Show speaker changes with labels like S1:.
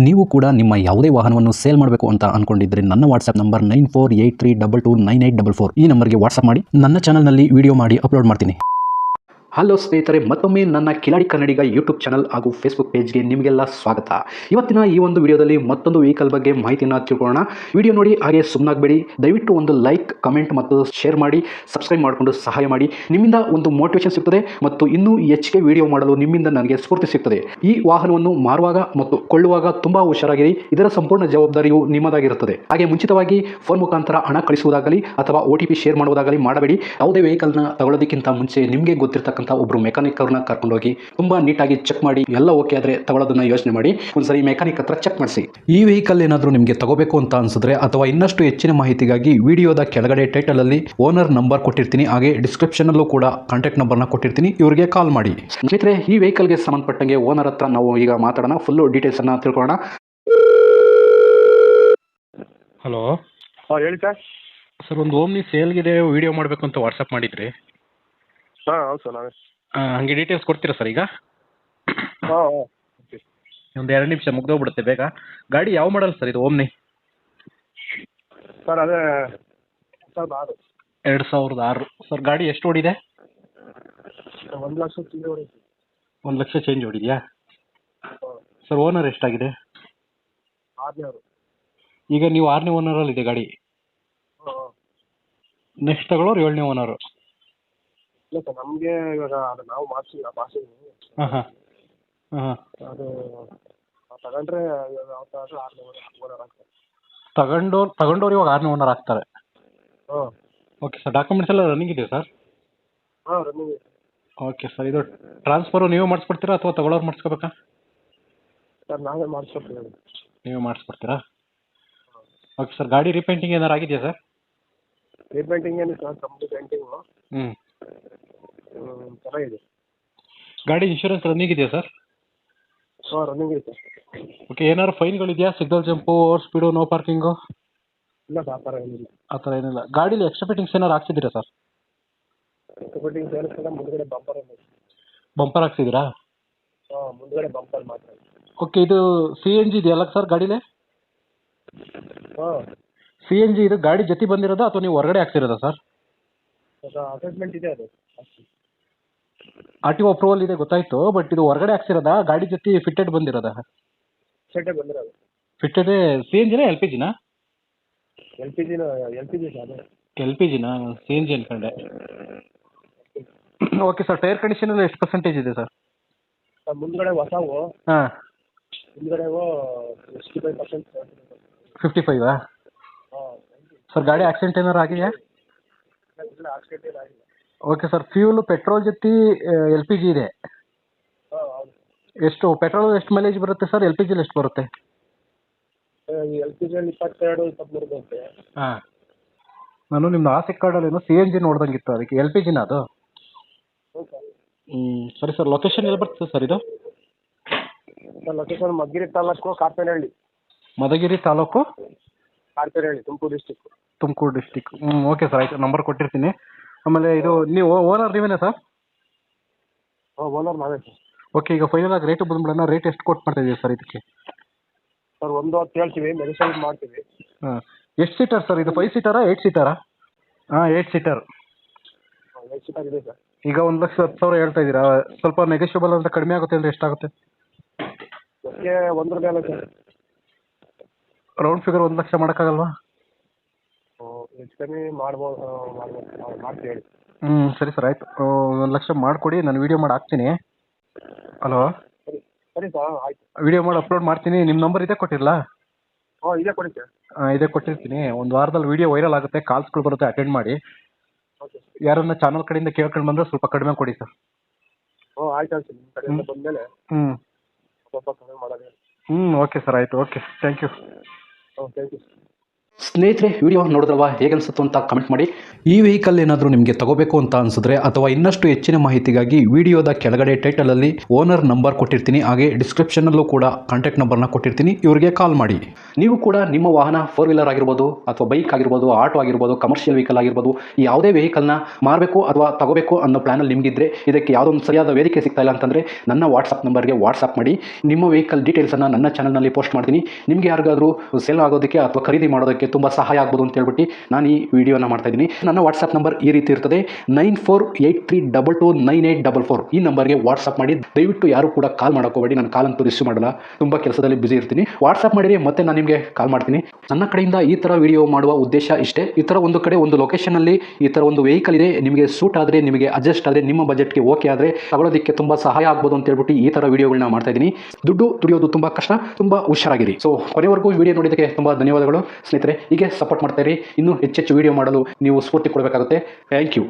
S1: ನೀವು ಕೂಡ ನಿಮ್ಮ ಯಾವುದೇ ವಾಹನವನ್ನು ಸೇಲ್ ಮಾಡಬೇಕು ಅಂತ ಅನ್ಕೊಂಡಿದ್ರೆ ನನ್ನ ವಾಟ್ಸ್ಆಪ್ ನಂಬರ್ 9483229844 ಈ ನಂಬರ್ಗೆ ವಾಟ್ಸ್ಆಪ್ ಮಾಡಿ. ನನ್ನ ಚಾನಲ್ನಲ್ಲಿ ವಿಡಿಯೋ ಮಾಡಿ ಅಪ್ಲೋಡ್ ಮಾಡ್ತೀನಿ. ಹಲೋ ಸ್ನೇಹಿತರೆ, ಮತ್ತೊಮ್ಮೆ ನನ್ನ ಕಿಲಾಡಿ ಕನ್ನಡಿಗ ಯೂಟ್ಯೂಬ್ ಚಾನಲ್ ಹಾಗೂ ಫೇಸ್ಬುಕ್ ಪೇಜ್ಗೆ ನಿಮಗೆಲ್ಲ ಸ್ವಾಗತ. ಇವತ್ತಿನ ಈ ಒಂದು ವಿಡಿಯೋದಲ್ಲಿ ಮತ್ತೊಂದು ವೆಹಿಕಲ್ ಬಗ್ಗೆ ಮಾಹಿತಿಯನ್ನು ತಿಳ್ಕೊಳ್ಳೋಣ. ವಿಡಿಯೋ ನೋಡಿ ಹಾಗೆ ಸುಮ್ಮನಾಗಬೇಡಿ. ದಯವಿಟ್ಟು ಒಂದು ಲೈಕ್, ಕಮೆಂಟ್ ಮತ್ತು ಶೇರ್ ಮಾಡಿ, ಸಬ್ಸ್ಕ್ರೈಬ್ ಮಾಡಿಕೊಂಡು ಸಹಾಯ ಮಾಡಿ. ನಿಮ್ಮಿಂದ ಒಂದು ಮೋಟಿವೇಶನ್ ಸಿಗ್ತದೆ ಮತ್ತು ಇನ್ನೂ ಹೆಚ್ಚಿಗೆ ವಿಡಿಯೋ ಮಾಡಲು ನಿಮ್ಮಿಂದ ನನಗೆ ಸ್ಫೂರ್ತಿ ಸಿಗ್ತದೆ. ಈ ವಾಹನವನ್ನು ಮಾರುವಾಗ ಮತ್ತು ಕೊಳ್ಳುವಾಗ ತುಂಬಾ ಹುಷಾರಾಗಿರಿ. ಇದರ ಸಂಪೂರ್ಣ ಜವಾಬ್ದಾರಿಯು ನಿಮ್ಮದಾಗಿರುತ್ತದೆ. ಹಾಗೆ ಮುಂಚಿತವಾಗಿ ಫೋನ್ ಮುಖಾಂತರ ಹಣ ಕಳಿಸುವುದಾಗಲಿ ಅಥವಾ OTP ಶೇರ್ ಮಾಡುವುದಾಗಲಿ ಮಾಡಬೇಡಿ. ಯಾವುದೇ ವೆಹಿಕಲ್ನ ತಗೊಳ್ಳೋದಕ್ಕಿಂತ ಮುಂಚೆ ನಿಮಗೆ ಗೊತ್ತಿರತಕ್ಕಂಥ ಒಬ್ರು ಮೆಕ್ಯಾನಿಕ್ ಅವ್ರನ್ನ ಕರ್ಕೊಂಡೋಗಿ ತುಂಬಾ ನೀಟಾಗಿ ಚೆಕ್ ಮಾಡಿ, ಎಲ್ಲ ಓಕೆ ಆದ್ರೆ ತಗೊಳ್ಳೋದನ್ನ ಯೋಚನೆ ಮಾಡಿ. ಒಂದ್ಸರಿ ಮೆಕ್ಯಾನಿಕ್ ಹತ್ರ ಚೆಕ್ ಮಾಡಿಸಿ. ಈ ವೆಹಿಕಲ್ ಏನಾದರೂ ನಿಮಗೆ ತಗೋಬೇಕು ಅಂತ ಅನ್ಸಿದ್ರೆ ಅಥವಾ ಇನ್ನಷ್ಟು ಹೆಚ್ಚಿನ ಮಾಹಿತಿಗಾಗಿ ವಿಡಿಯೋದ ಕೆಳಗಡೆ ಟೈಟಲ್ ಅಲ್ಲಿ ಓನರ್ ನಂಬರ್ ಕೊಟ್ಟಿರ್ತೀನಿ, ಹಾಗೆ ಡಿಸ್ಕ್ರಿಪ್ಷನ್ ಅಲ್ಲೂ ಕೂಡ ಕಾಂಟ್ಯಾಕ್ಟ್ ನಂಬರ್ನ ಕೊಟ್ಟಿರ್ತೀನಿ, ಇವರಿಗೆ ಕಾಲ್ ಮಾಡಿ. ಸ್ನೇಹಿತರೆ, ಈ ವೆಹಿಕಲ್ಗೆ ಸಂಬಂಧಪಟ್ಟಂಗೆ ಓನರ್ ಹತ್ರ ನಾವು ಈಗ ಮಾತಾಡೋಣ, ಫುಲ್ ಡೀಟೇಲ್ಸ್ ಅನ್ನ ತಿಳ್ಕೊಳ್ಳೋಣ.
S2: ಹಲೋ
S3: ಹೇಳಿ
S2: ಸರ್, ಒಂದು ಓಮ್ನಿ ಸೇಲ್ಗಿದೆ, ವಿಡಿಯೋ ಮಾಡಬೇಕು ಅಂತ ವಾಟ್ಸಪ್ ಮಾಡಿದ್ರಿ.
S3: ಹೌದು ಸರ್, ನಾವೇ.
S2: ಹಂಗೆ ಡೀಟೇಲ್ಸ್ ಕೊಡ್ತೀರಾ ಸರ್? ಈಗ ಒಂದು 2 ನಿಮಿಷ ಮುಗ್ದೋಗ್ಬಿಡುತ್ತೆ ಬೇಗ. ಗಾಡಿ ಯಾವ ಮಾಡಲ್ ಸರ್ ಇದು ಓಮ್ನಿ?
S3: ಸರ್ ಅದೇ
S2: 2006 ಸರ್. ಗಾಡಿ ಎಷ್ಟು ಓಡಿದೆ?
S3: 1,00,000 ಹೊಡಿ.
S2: 1 ಲಕ್ಷ ಚೇಂಜ್ ಓಡಿದೆಯಾ ಸರ್? ಓನರ್ ಎಷ್ಟಾಗಿದೆ?
S3: 6ನೇವರು.
S2: ಈಗ ನೀವು 6ನೇ ಓನರಲ್ಲಿ ಇದೆ ಗಾಡಿ. ನೆಕ್ಸ್ಟ್ ತಗೊಳ್ಳೋರು 7ನೇ ಓನರು.
S3: ಇಲ್ಲ ಸರ್, ನಮಗೆ ಇವಾಗ ಅದು ನಾವು ಮಾಡಿಸಿಲ್ಲ,
S2: ಹಾಂ ಹಾಂ ಹಾಂ.
S3: ಅದು ತಗೊಂಡ್ರೆ ಇವಾಗ ಯಾವತ್ತಾದ್ರೂ 6ನೇ ಓನರ್ ಆಗ್ತಾರೆ.
S2: ತಗೊಂಡವ್ರು ಇವಾಗ 6ನೇ ಓನರ್ ಆಗ್ತಾರೆ.
S3: ಹಾಂ,
S2: ಓಕೆ ಸರ್. ಡಾಕ್ಯುಮೆಂಟ್ಸ್ ಎಲ್ಲ ರನ್ನಿಂಗ್ ಇದೆ ಸರ್?
S3: ರನ್ನಿಂಗ್ ಇದೆ.
S2: Okay sir. ಇದು ಟ್ರಾನ್ಸ್ಫರು ನೀವೇ ಮಾಡಿಸ್ಕೊಡ್ತೀರಾ ಅಥವಾ ತಗೊಳ್ಳೋರು ಮಾಡಿಸ್ಕೋಬೇಕಾ?
S3: ಸರ್ ನಾವೇ ಮಾಡಿಸ್ಕೊಡ್ತೀವಿ.
S2: ನೀವೇ ಮಾಡಿಸ್ಕೊಡ್ತೀರಾ? Okay sir. ಗಾಡಿ ರೀಪೇಂಟಿಂಗ್ ಏನಾರು ಆಗಿದೆಯಾ ಸರ್?
S3: ರೀಪೇಂಟಿಂಗ್ ಏನು ಸರ್, ಕಂಪ್ಲೀಟ್ ಪೇಂಟಿಂಗು ಚೆನ್ನಾಗಿದೆ.
S2: ಗಾಡಿ ಇನ್ಶೂರೆನ್ಸ್ ರನ್ನಿಂಗ್ ಇದೆಯಾ ಸರ್?
S3: ರನ್ನಿಂಗ್ ಇದೆ ಸರ್.
S2: ಓಕೆ. ಏನಾದ್ರು ಫೈನ್ಗಳಿದೆಯಾ? Signal jump, over speed, no parking?
S3: ಇಲ್ಲ ಸರ್, ಆ ಥರ ಏನಿಲ್ಲ.
S2: ಆ ಥರ ಏನಿಲ್ಲ. ಗಾಡೀಲಿ ಎಕ್ಸ್ಟ್ರಾ ಫಿಟ್ಟಿಂಗ್ಸ್ ಏನಾರು ಹಾಕ್ಸಿದ್ದೀರಾ ಸರ್?
S3: ಫಿಟ್ಟಿಂಗ್ ಸೇರಿಸಿದ್ರೆ ಮುಂದ್ಗಡೆ ಬಂಪರ್
S2: ಬಂಪರ್ ಹಾಕ್ಸಿದ್ದೀರಾ?
S3: ಮುಂದ್ಗಡೆ ಬಂಪರ್ ಮಾತ್ರ.
S2: ಓಕೆ. ಇದು CNG ಇದೆಯಲ್ಲ ಸರ್ ಗಾಡೀಲಿ? CNG ಇದು ಗಾಡಿ ಜೊತೆ ಬಂದಿರೋದಾ ಅಥವಾ ನೀವು ಹೊರಗಡೆ ಹಾಕ್ಸಿರೋದಾ ಸರ್?
S3: ಅಸೆಸ್ಮೆಂಟ್ ಇದೆ, ಅದು
S2: RTO ಅಪ್ರೂವಲ್ ಇದೆ, ಗೊತ್ತಾಯ್ತು. ಬಟ್ ಇದು ಹೊರಗಡೆ ಹಾಕ್ಸಿರೋದಾ ಗಾಡಿ ಜೊತೆ ಫಿಟ್ಟೆಡ್ ಬಂದಿರೋದಾ?
S3: ಸೆಟ್ಟೇ ಬಂದಿರೋದು.
S2: ಫಿಟ್ಟೆಡ್. CNGನ LPGನ?
S3: LPG ಸರ್.
S2: LPGನ? CNG ಅನ್ಕೊಂಡೆ. Okay sir. ಟೈರ್ ಕಂಡೀಷನ್ ಎಲ್ಲ ಎಷ್ಟು ಪರ್ಸೆಂಟೇಜ್ ಇದೆ ಸರ್?
S3: ಮುಂದ್ಗಡೆ ಹೊಸವು,
S2: ಹಾಂ.
S3: ಹಿಂದ್ಗಡೆ 65%.
S2: 55 ಸರ್? ಗಾಡಿ ಆಕ್ಸಿಡೆಂಟ್ ಏನಾರು ಆಗಿದೆಯಾ?
S3: ಆಕ್ಸಿಡೆಂಟ್ ಏನಾಗಿಲ್ಲ.
S2: Okay sir. ಫ್ಯೂಲ್ ಪೆಟ್ರೋಲ್ ಜೊತೆ LPG ಇದೆ.
S3: ಹೌದು.
S2: ಎಷ್ಟು ಪೆಟ್ರೋಲ್ ಎಷ್ಟು ಮೈಲೇಜ್ ಬರುತ್ತೆ ಸರ್? LPGಲಿ ಎಷ್ಟು ಬರುತ್ತೆ?
S3: LPGಯಲ್ಲಿ 22-23 ಬರುತ್ತೆ.
S2: ಹಾಂ. ನಾನು ನಿಮ್ದು ಆಸೆ ಕಾರ್ಡಲ್ಲಿ ಏನೋ CNG ನೋಡ್ದಂಗಿತ್ತು, ಅದಕ್ಕೆ. LPGನ ಅದು?
S3: ಹೌದು ಸರ್.
S2: ಸರಿ ಸರ್. ಲೊಕೇಶನ್ ಎಲ್ಲಿ ಬರ್ತದೆ ಸರ್ ಇದು?
S3: Sir location Madhugiri taluk, Karthenahalli.
S2: Madhugiri taluk,
S3: Karthenahalli, Tumakuru district.
S2: Okay sir, ಆಯಿತು. ನಂಬರ್ ಕೊಟ್ಟಿರ್ತೀನಿ. ಆಮೇಲೆ ಇದು ನೀವು ಓನರ್ ನೀವೇನಾ ಸರ್?
S3: ಓನರ್ ನಾವೇ ಸರ್.
S2: ಓಕೆ. ಈಗ ಫೈನಲ್ ಆಗಿ ರೇಟು ಬಂದ್ಬಿಡೋಣ. ರೇಟ್ ಎಷ್ಟು ಕೊಟ್ಟು ಮಾಡ್ತಾ ಇದೀವಿ ಸರ್ ಇದಕ್ಕೆ?
S3: ಸರ್ 1.10 ಹೇಳ್ತೀವಿ, ನೆಗೋಷಿಯೇಟ್ ಮಾಡ್ತೀವಿ.
S2: ಹಾಂ. ಎಷ್ಟು ಸೀಟರ್ ಸರ್ ಇದು? 5 ಸೀಟರಾ 8 ಸೀಟರಾ? ಹಾಂ, 8 ಸೀಟರ್.
S3: 8 ಸೀಟರ್ ಇದೆ ಸರ್.
S2: ಈಗ 1,10,000 ಹೇಳ್ತಾ ಇದ್ದೀರಾ. ಸ್ವಲ್ಪ ನೆಗೋಷಿಯಬಲ್ ಅಂತ ಕಡಿಮೆ ಆಗುತ್ತೆ ಅಂದರೆ ಎಷ್ಟಾಗುತ್ತೆ?
S3: ಅದಕ್ಕೆ 1 ಮೇಲೆ ಸರ್.
S2: ರೌಂಡ್ ಫಿಗರ್ 1 ಲಕ್ಷ ಮಾಡೋಕ್ಕಾಗಲ್ವಾ?
S3: ಹೆಚ್ಚು ಕಮ್ಮಿ ಮಾಡ್ತೀವಿ ಹೇಳಿ.
S2: ಸರಿ ಸರ್, ಆಯಿತು. 1 ಲಕ್ಷ ಮಾಡಿಕೊಡಿ, ನಾನು ವೀಡಿಯೋ ಮಾಡಿ ಹಾಕ್ತೀನಿ. ಹಲೋ.
S3: ಸರಿ ಸರ್, ಆಯ್ತು.
S2: ವೀಡಿಯೋ ಮಾಡಿ ಅಪ್ಲೋಡ್ ಮಾಡ್ತೀನಿ. ನಿಮ್ಮ ನಂಬರ್ ಇದೇ ಕೊಟ್ಟಿರಲಾ?
S3: ಇದೇ ಕೊಡಿ ಸರ್.
S2: ಇದೇ ಕೊಟ್ಟಿರ್ತೀನಿ. ಒಂದು ವಾರದಲ್ಲಿ ವೀಡಿಯೋ ವೈರಲ್ ಆಗುತ್ತೆ, ಕಾಲ್ಸ್ಗಳು ಬರುತ್ತೆ, ಅಟೆಂಡ್ ಮಾಡಿ.
S3: ಓಕೆ.
S2: ಯಾರನ್ನ ಚಾನಲ್ ಕಡೆಯಿಂದ ಕೇಳ್ಕೊಂಡು ಬಂದರೆ ಸ್ವಲ್ಪ ಕಡಿಮೆ ಕೊಡಿ ಸರ್.
S3: ಆಯ್ತು ಸರ್. ನಿಮ್ಮ ಕಡೆಯಿಂದ ಬಂದಮೇಲೆ ಸ್ವಲ್ಪ ಕಡಿಮೆ ಮಾಡೋದು.
S2: ಓಕೆ ಸರ್, ಆಯಿತು. Okay, thank you.
S3: Thank you.
S1: ಸ್ನೇಹಿತರೆ, ವಿಡಿಯೋ ನೋಡಿದ್ರಲ್ವ, ಹೇಗೆ ಅನಿಸುತ್ತೋ ಅಂತ ಕಮೆಂಟ್ ಮಾಡಿ. ಈ ವೆಹಿಕಲ್ ಏನಾದರೂ ನಿಮಗೆ ತಗೋಬೇಕು ಅಂತ ಅನಿಸಿದ್ರೆ ಅಥವಾ ಇನ್ನಷ್ಟು ಹೆಚ್ಚಿನ ಮಾಹಿತಿಗಾಗಿ ವಿಡಿಯೋದ ಕೆಳಗಡೆ ಟೈಟಲಲ್ಲಿ ಓನರ್ ನಂಬರ್ ಕೊಟ್ಟಿರ್ತೀನಿ, ಹಾಗೆ ಡಿಸ್ಕ್ರಿಪ್ಷನಲ್ಲೂ ಕೂಡ ಕಾಂಟ್ಯಾಕ್ಟ್ ನಂಬರ್ನ ಕೊಟ್ಟಿರ್ತೀನಿ, ಇವರಿಗೆ ಕಾಲ್ ಮಾಡಿ. ನೀವು ಕೂಡ ನಿಮ್ಮ ವಾಹನ 4 ವೀಲರ್ ಆಗಿರ್ಬೋದು ಅಥವಾ ಬೈಕ್ ಆಗಿರ್ಬೋದು, ಆಟೋ ಆಗಿರ್ಬೋದು, ಕಮರ್ಷಿಯಲ್ ವೆಹಿಕಲ್ ಆಗಿರ್ಬೋದು, ಯಾವುದೇ ವೆಹಿಕಲ್ನ ಮಾರಬೇಕು ಅಥವಾ ತಗೋಬೇಕು ಅನ್ನೋ ಪ್ಲಾನಲ್ಲಿ ನಿಮಗಿದ್ರೆ, ಇದಕ್ಕೆ ಯಾವುದೋ ಒಂದು ಸರಿಯಾದ ವೇದಿಕೆ ಸಿಗ್ತಾ ಇಲ್ಲ ಅಂತಂದರೆ ನನ್ನ ವಾಟ್ಸಪ್ ನಂಬರ್ಗೆ ವಾಟ್ಸಪ್ ಮಾಡಿ. ನಿಮ್ಮ ವೆಹಿಕಲ್ ಡೀಟೇಲ್ಸನ್ನು ನನ್ನ ಚಾನಲ್ನಲ್ಲಿ ಪೋಸ್ಟ್ ಮಾಡ್ತೀನಿ. ನಿಮಗೆ ಯಾರಿಗಾದರೂ ಸೇಲ್ ಆಗೋದಕ್ಕೆ ಅಥವಾ ಖರೀದಿ ಮಾಡೋದಕ್ಕೆ ತುಂಬ ಸಹಾಯ ಆಗ್ಬೋದು ಅಂತ ಹೇಳ್ಬಿಟ್ಟು ನಾನು ಈ ವಿಡಿಯೋನ ಮಾಡ್ತಾ ಇದ್ದೀನಿ. ನನ್ನ ವಾಟ್ಸಪ್ ನಂಬರ್ ಈ ರೀತಿ ಇರ್ತದೆ, 9483229844. ಈ ನಂಬರ್ಗೆ ವಾಟ್ಸಪ್ ಮಾಡಿ. ದಯವಿಟ್ಟು ಯಾರು ಕೂಡ ಕಾಲ್ ಮಾಡೋಕೋಬೇಡಿ, ನಾನು ಕಾಲ್ ಅಂತೂ ರಿಸೀವ್ ಮಾಡಲ್ಲ, ತುಂಬ ಕೆಲಸದಲ್ಲಿ ಬಿಸಿ ಇರ್ತೀನಿ. ವಾಟ್ಸಪ್ ಮಾಡಿರಿ, ಮತ್ತೆ ನಾನು ನಿಮಗೆ ಕಾಲ್ ಮಾಡ್ತೀನಿ. ನನ್ನ ಕಡೆಯಿಂದ ಈ ಥರ ವಿಡಿಯೋ ಮಾಡುವ ಉದ್ದೇಶ ಇಷ್ಟೇ. ಈ ಥರ ಒಂದು ಕಡೆ ಒಂದು ಲೊಕೇಶನಲ್ಲಿ ಈ ಥರ ಒಂದು ವೆಹಿಕಲ್ ಇದೆ, ನಿಮಗೆ ಸೂಟ್ ಆದರೆ, ನಿಮಗೆ ಅಡ್ಜಸ್ಟ್ ಆದರೆ, ನಿಮ್ಮ ಬಜೆಟ್ಗೆ ಓಕೆ ಆದರೆ ತಗೊಳ್ಳೋದಕ್ಕೆ ತುಂಬ ಸಹಾಯ ಆಗ್ಬೋದು ಅಂತ ಹೇಳ್ಬಿಟ್ಟು ಈ ಥರ ವಿಡಿಯೋಗಳನ್ನ ಮಾಡ್ತಾ ಇದ್ದೀನಿ. ದುಡ್ಡು ದುಡಿಯೋದು ತುಂಬ ಕಷ್ಟ, ತುಂಬ ಹುಷಾರಾಗಿರಿ. ಸೊ ಕೊನೆವರೆಗೂ ವಿಡಿಯೋ ನೋಡಿದ್ದಕ್ಕೆ ತುಂಬ ಧನ್ಯವಾದಗಳು ಸ್ನೇಹಿತರೆ. ಹೀಗೆ ಸಪೋರ್ಟ್ ಮಾಡ್ತಾ ಇರಿ. ಇನ್ನೂ ಹೆಚ್ಚೆಚ್ಚು ವಿಡಿಯೋ ಮಾಡಲು ನೀವು ಸ್ಫೂರ್ತಿ ಕೊಡಬೇಕಾಗುತ್ತೆ. Thank you.